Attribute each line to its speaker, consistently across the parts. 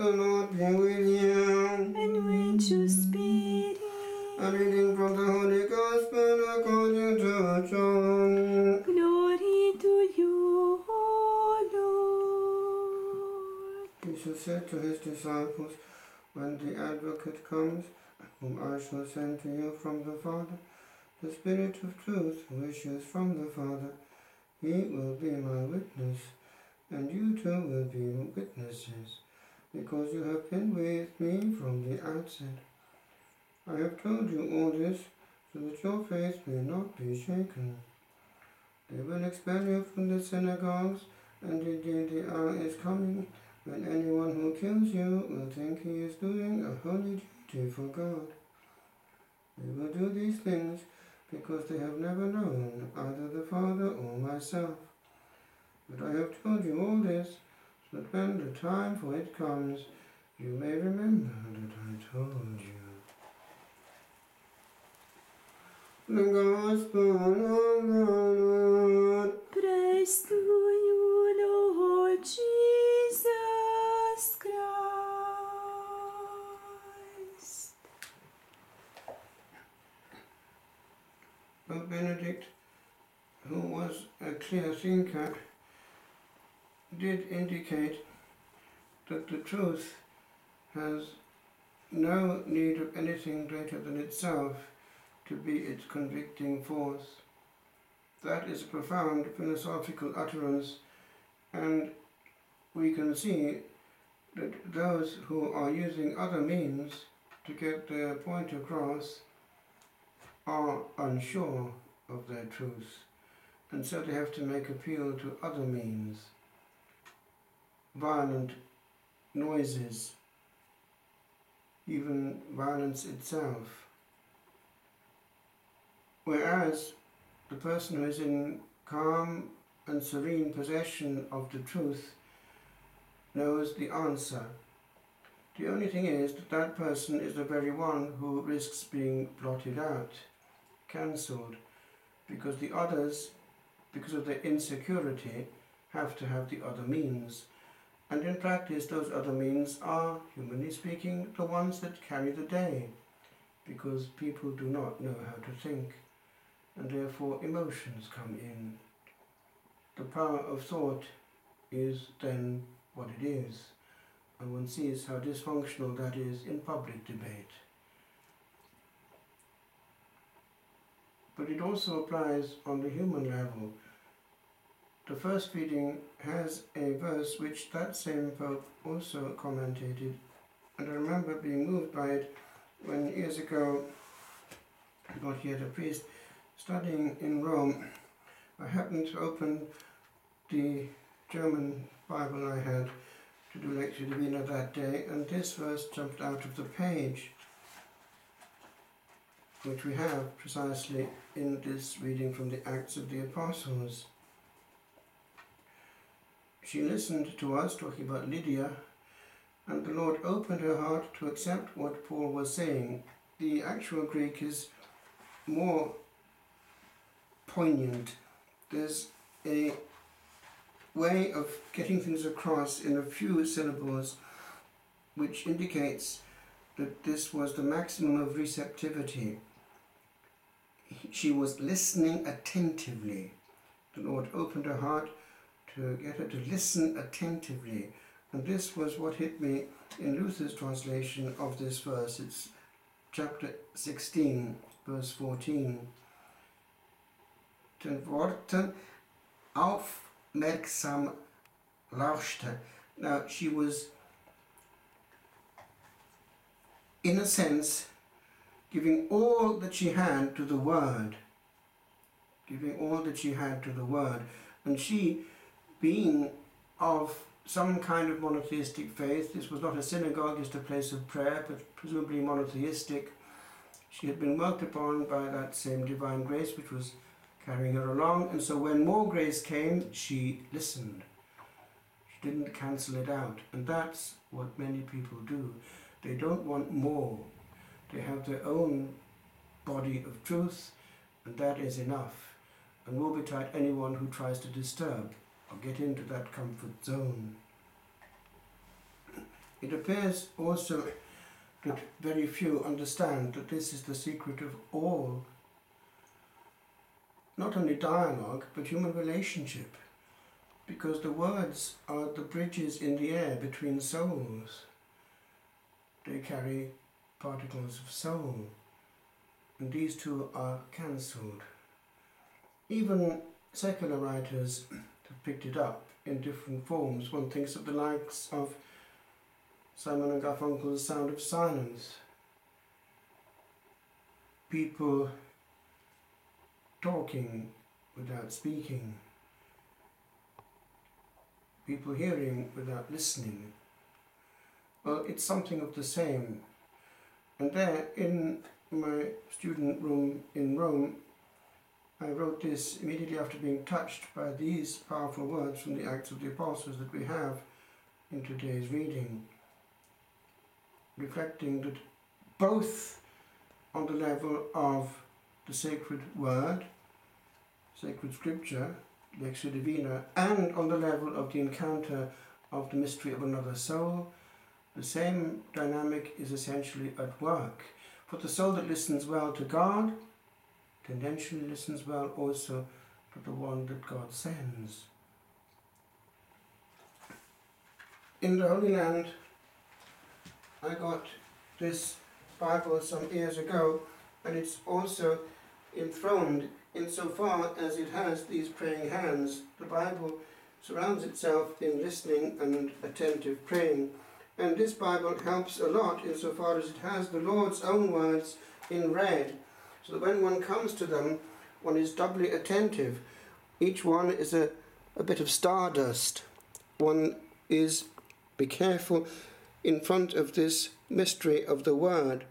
Speaker 1: The Lord be with you.
Speaker 2: And with your spirit.
Speaker 1: A reading from the Holy Gospel according to John.
Speaker 2: Glory to you, O Lord.
Speaker 1: Jesus said to his disciples, when the Advocate comes, whom I shall send to you from the Father, the Spirit of truth, who issues from the Father, he will be my witness, and you too will be witnesses, because you have been with me from the outset. I have told you all this, so that your faith may not be shaken. They will expel you from the synagogues, and indeed the hour is coming when anyone who kills you will think he is doing a holy duty for God. They will do these things because they have never known either the Father or myself. But I have told you all this, so that when the time for it comes, you may remember that I told you. The Gospel of the Lord.
Speaker 2: Praise to you, Lord Jesus Christ.
Speaker 1: Pope Benedict, who was a clear thinker, did indicate that the truth has no need of anything greater than itself to be its convicting force. That is a profound philosophical utterance, and we can see that those who are using other means to get their point across are unsure of their truth, and so they have to make appeal to other means, violent noises, even violence itself. Whereas the person who is in calm and serene possession of the truth knows the answer. The only thing is that that person is the very one who risks being blotted out, cancelled, because the others, because of their insecurity, have to have the other means. And in practice, those other means are, humanly speaking, the ones that carry the day, because people do not know how to think, and therefore emotions come in. The power of thought is then what it is, and one sees how dysfunctional that is in public debate. But it also applies on the human level. The first reading has a verse which that same Pope also commentated, and I remember being moved by it when years ago, not yet a priest, studying in Rome. I happened to open the German Bible I had to do Lectio Divina that day, and this verse jumped out of the page, which we have precisely in this reading from the Acts of the Apostles. She listened to us talking about Lydia, and the Lord opened her heart to accept what Paul was saying. The actual Greek is more poignant. There's a way of getting things across in a few syllables which indicates that this was the maximum of receptivity. She was listening attentively. The Lord opened her heart to get her to listen attentively. And this was what hit me in Luther's translation of this verse. It's chapter 16, verse 14. Den Worten aufmerksam lauschte. Now, she was, in a sense, giving all that she had to the Word. Giving all that she had to the Word. And she, being of some kind of monotheistic faith, this was not a synagogue, just a place of prayer, but presumably monotheistic, she had been worked upon by that same divine grace which was carrying her along, and so when more grace came, she listened. She didn't cancel it out, and that's what many people do. They don't want more. They have their own body of truth, and that is enough, and woe betide anyone who tries to disturb or get into that comfort zone. It appears also that very few understand that this is the secret of all, not only dialogue, but human relationship, because the words are the bridges in the air between souls. They carry particles of soul, and these two are cancelled. Even secular writers have picked it up in different forms. One thinks of the likes of Simon and Garfunkel's Sound of Silence. People talking without speaking. People hearing without listening. Well, it's something of the same. And there, in my student room in Rome, I wrote this immediately after being touched by these powerful words from the Acts of the Apostles that we have in today's reading, reflecting that both on the level of the sacred word, sacred scripture, Lectio Divina, and on the level of the encounter of the mystery of another soul, the same dynamic is essentially at work. For the soul that listens well to God tendentially listens well also to the one that God sends. In the Holy Land, I got this Bible some years ago, and it's also enthroned insofar as it has these praying hands. The Bible surrounds itself in listening and attentive praying. And this Bible helps a lot insofar as it has the Lord's own words in red, so that when one comes to them, one is doubly attentive. Each one is a bit of stardust. One is, be careful, in front of this mystery of the Word.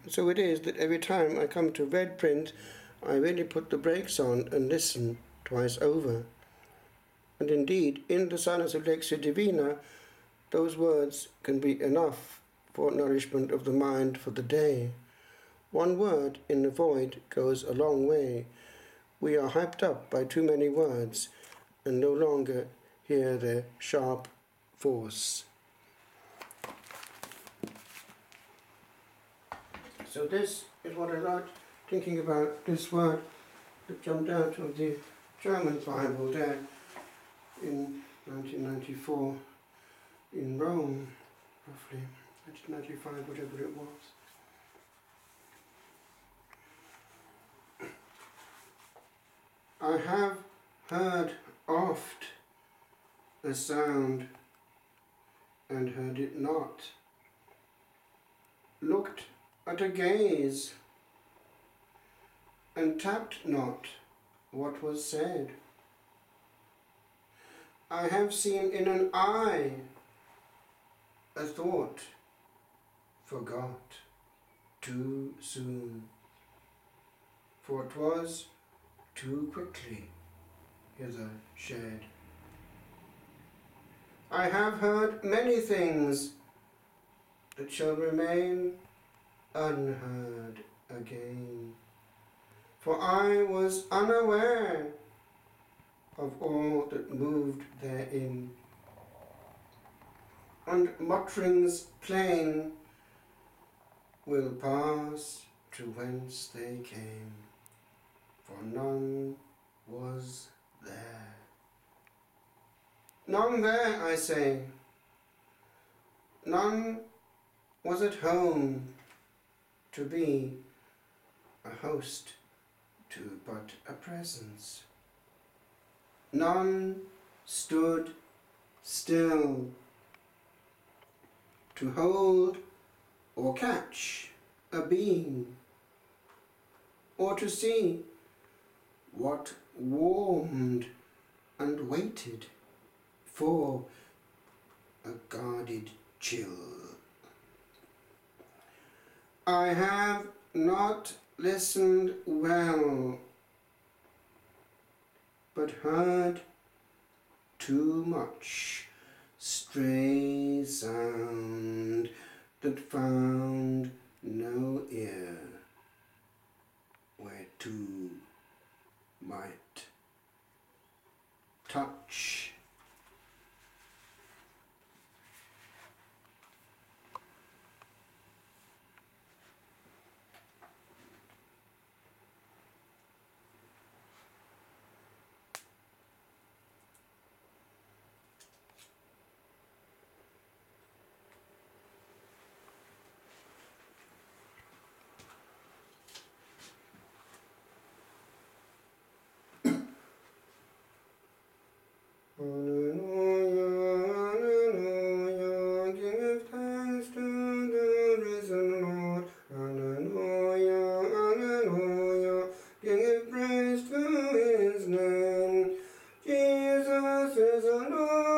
Speaker 1: So it is that every time I come to red print, I really put the brakes on and listen twice over. And indeed, in the silence of Lectio Divina, those words can be enough for nourishment of the mind for the day. One word in the void goes a long way. We are hyped up by too many words and no longer hear their sharp force. So this is what I like thinking about, this word that jumped out of the German Bible there in 1994 in Rome, roughly, 1995, whatever it was. I have heard oft a sound and heard it not, looked at a gaze and tapped not what was said. I have seen in an eye a thought forgot too soon, for it was too quickly hither shed. I have heard many things that shall remain unheard again, for I was unaware of all that moved therein, and mutterings plain will pass to whence they came, for none was there. None there, I say, none was at home to be a host to but a presence. None stood still to hold or catch a beam, or to see what warmed and waited for a guarded chill. I have not listened well, but heard too much stray sound that found no ear where two might touch. the Lord.